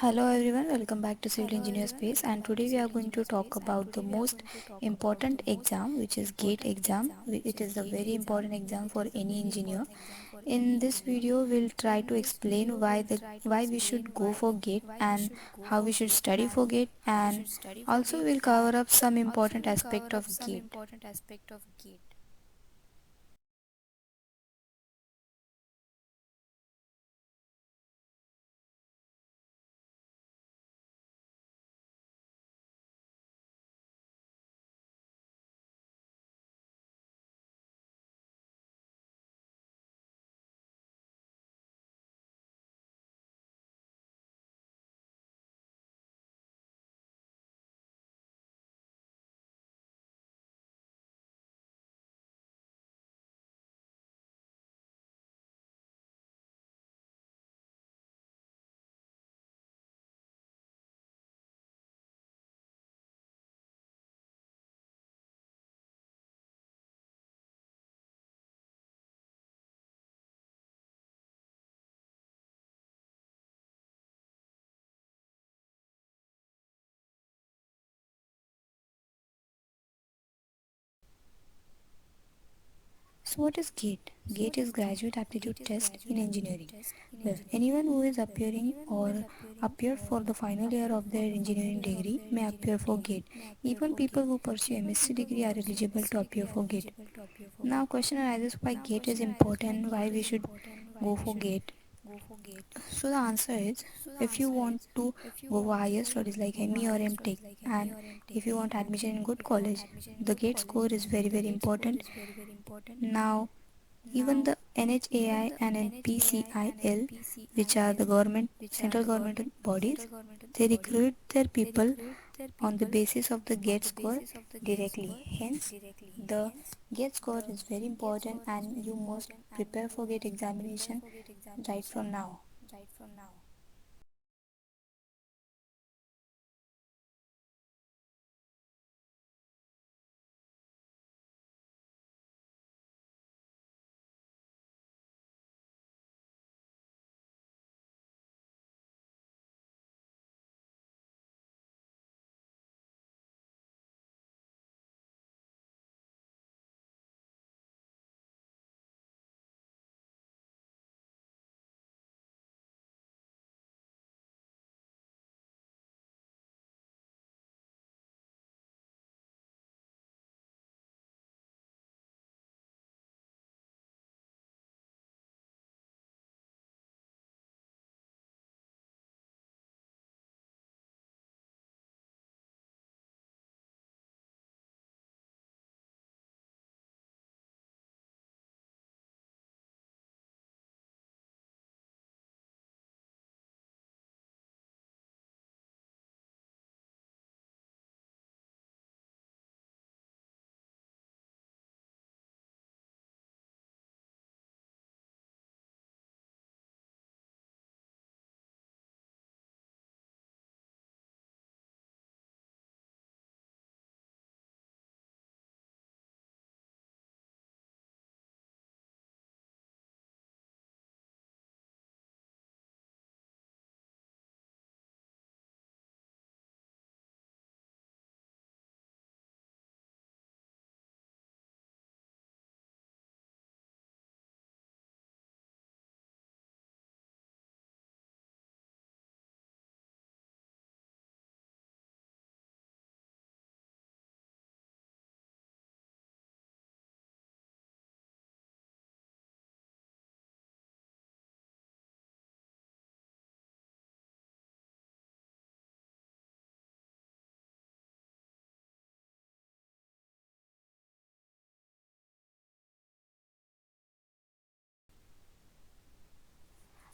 Hello everyone, welcome back to Civil Engineer Space, and today we are going to talk about the most important exam, which is GATE exam. It is a very important exam for any engineer. In this video we'll try to explain why we should go for GATE and how we should study for GATE, and also we'll cover up some important aspect of GATE. So what is GATE? GATE is Graduate Aptitude Test in Engineering. Well, anyone who is appearing or appear for the final year of their engineering degree may appear for GATE. Even people who pursue MSc degree are eligible to appear for GATE. Now question arises why GATE is important, why we should go for GATE. So the answer is, if you want to go for higher studies like ME or MTech, and if you want admission in good college, the GATE score is very important. Now even the NHAI and NPCIL, which are the central government bodies, they recruit their people on the basis of the GATE score directly. Hence, the GATE score is very important and you must prepare for GATE examination right from now.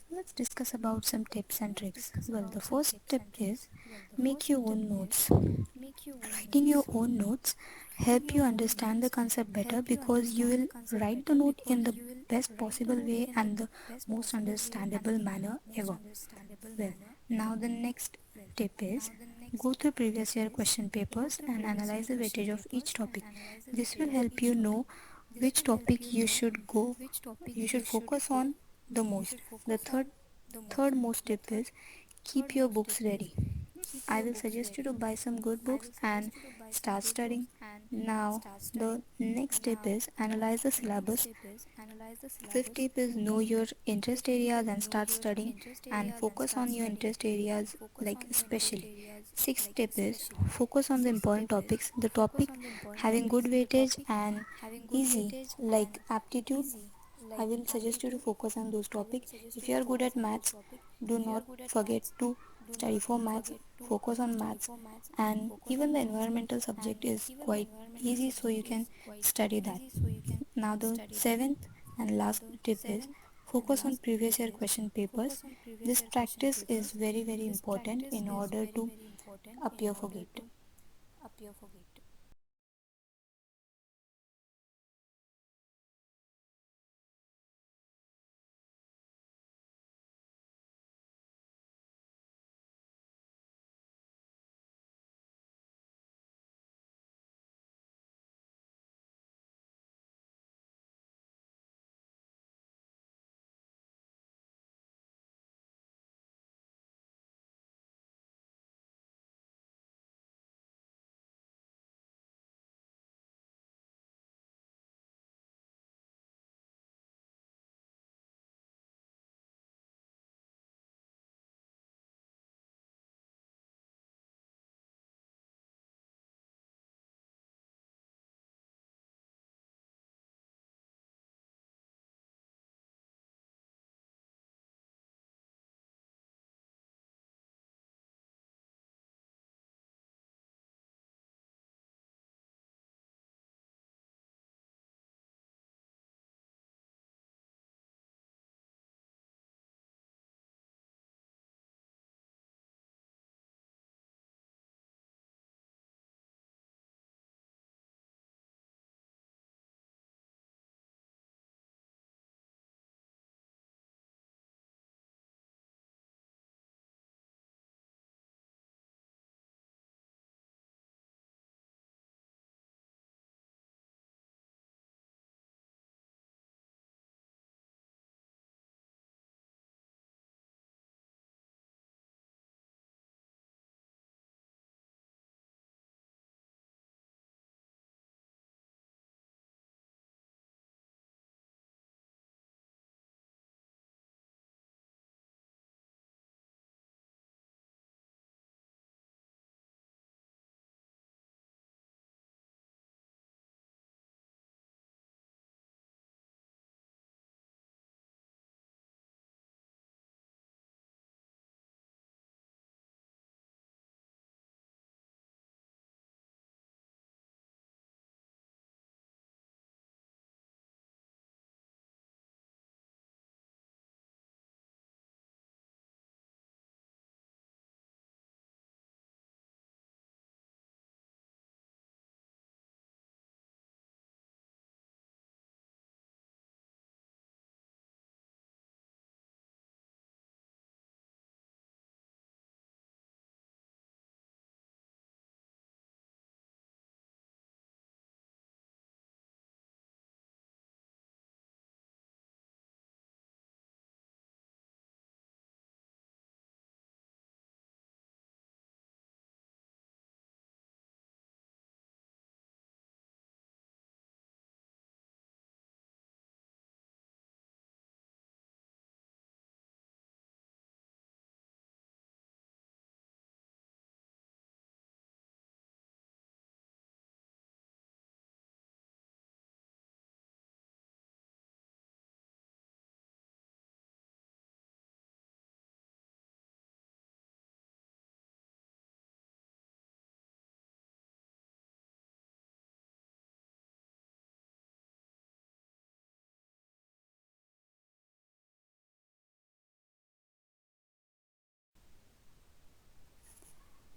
Let's discuss about some tips and tricks. Well, the first tip is make your own notes. Writing your own notes help you understand the concept better because you will write the note in the best possible way and the most understandable manner ever. Well, now the next tip is go through previous year question papers and analyze the weightage of each topic. This will help you know which topic you should focus on the most. The third most tip is Keep your books ready. I will suggest you to buy some good books and start studying. Now, the next step is analyze the syllabus. Fifth tip is know your interest areas and start studying and focus on your interest areas like especially. Sixth tip is focus on the important topics. The topic having good weightage and easy like aptitude. I will suggest you to focus on those topics. If you are good at maths, do not forget to study for maths, focus on maths, and even the environmental subject is quite easy, so you can study that. Now, the seventh and last tip is focus on previous year question papers. This practice is very important in order to appear for GATE.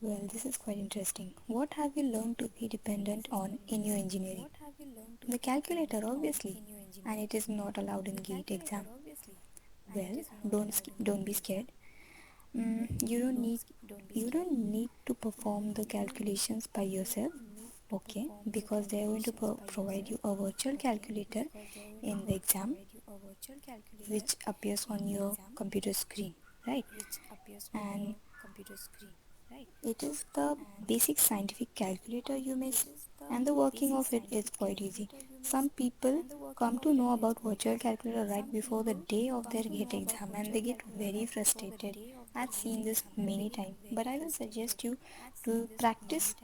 Well, this is quite interesting. What have you learned to be dependent on in your engineering? The calculator, obviously, and it is not allowed in GATE exam. Well, don't be scared. You don't need to perform the calculations by yourself. Okay, because they are going to provide you a virtual calculator in the exam, which appears on your computer screen, right? and it is the basic scientific calculator you miss, and the working of it is quite easy. Some people come to know about virtual calculator right before the day of their GATE exam and they get very frustrated. I've seen this many times, but I will suggest you to practice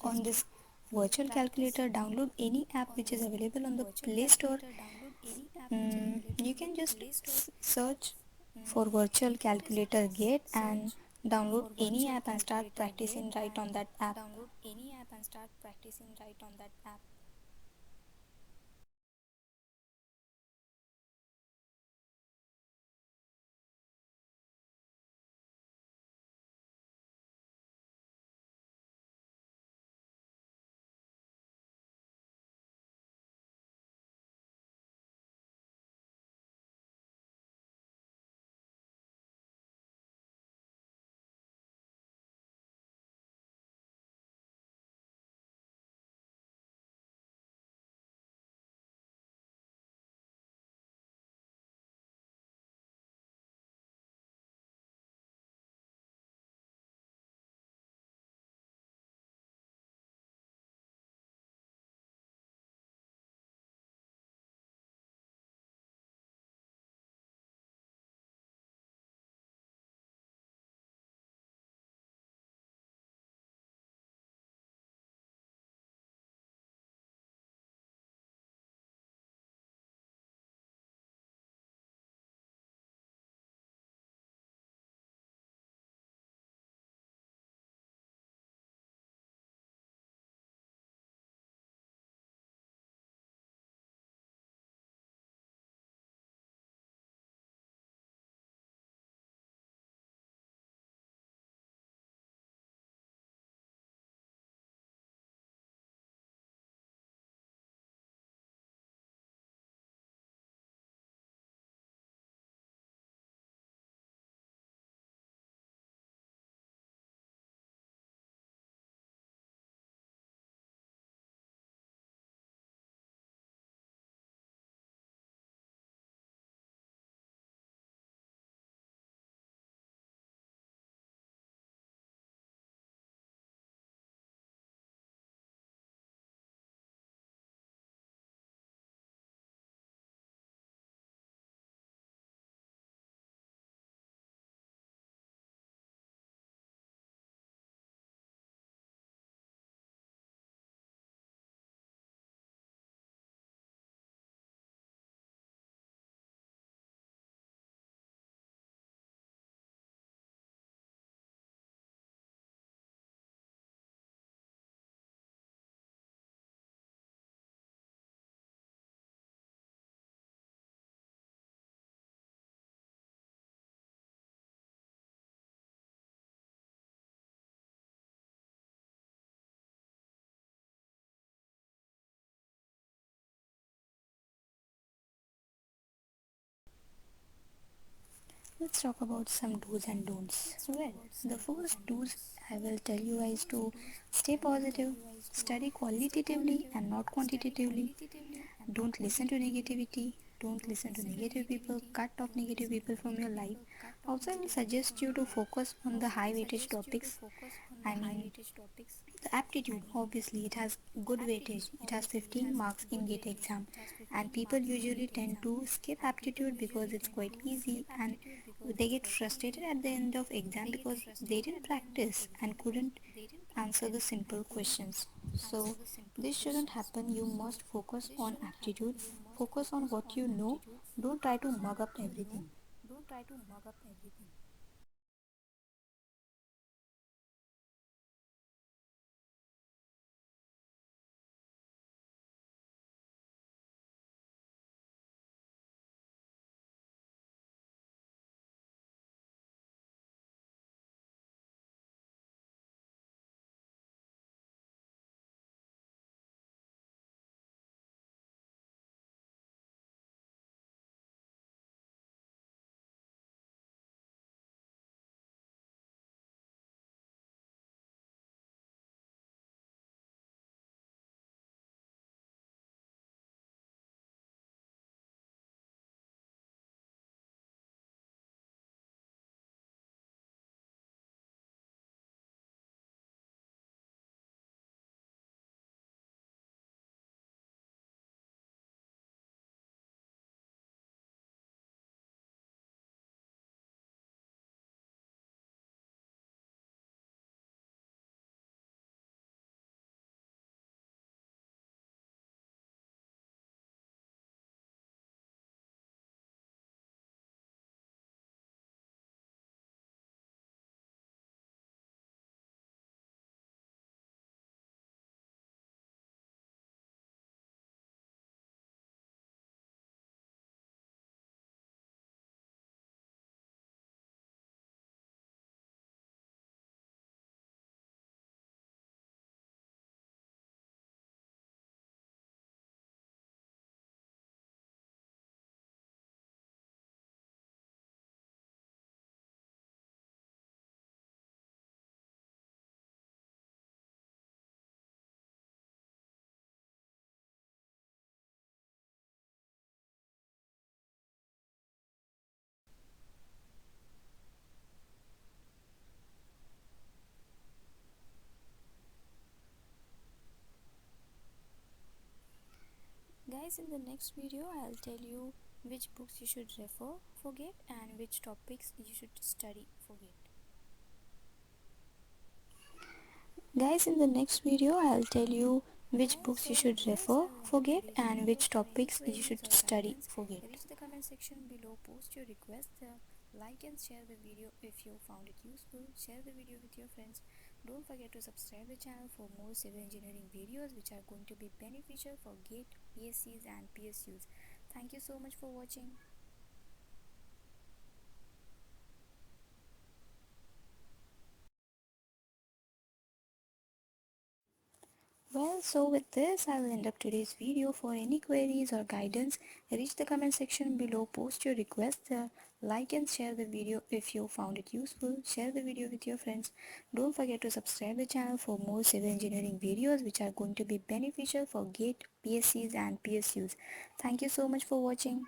on this virtual calculator. Download any app which is available on the Play Store. You can just search for virtual calculator gate and download any app and start practicing right on that app. Let's talk about some do's and don'ts. Well, the first do's I will tell you is to stay positive, study qualitatively and not quantitatively. Don't listen to negativity, don't listen to negative people, cut off negative people from your life. Also, I will suggest you to focus on the high weightage topics. I mean, the aptitude, obviously, it has good weightage. It has 15 marks in GATE exam, and people usually tend to skip aptitude because it's quite easy, and they get frustrated at the end of exam because they didn't practice and couldn't answer the simple questions. So this shouldn't happen. You must focus on aptitude, focus on what you know. Don't try to mug up everything. Guys, in the next video I'll tell you which books you should refer for GATE and which topics you should study for GATE. Guys, in the next video I'll tell you which books you should refer for GATE and which topics you should study for GATE. Reach the comment section below, post your request, like and share the video if you found it useful, share the video with your friends. Don't forget to subscribe the channel for more civil engineering videos which are going to be beneficial for GATE, PSCs and PSUs. Thank you so much for watching. Well, so with this, I will end up today's video. For any queries or guidance, reach the comment section below, post your request, like and share the video if you found it useful, share the video with your friends. Don't forget to subscribe the channel for more civil engineering videos which are going to be beneficial for GATE, PSCs and PSUs. Thank you so much for watching.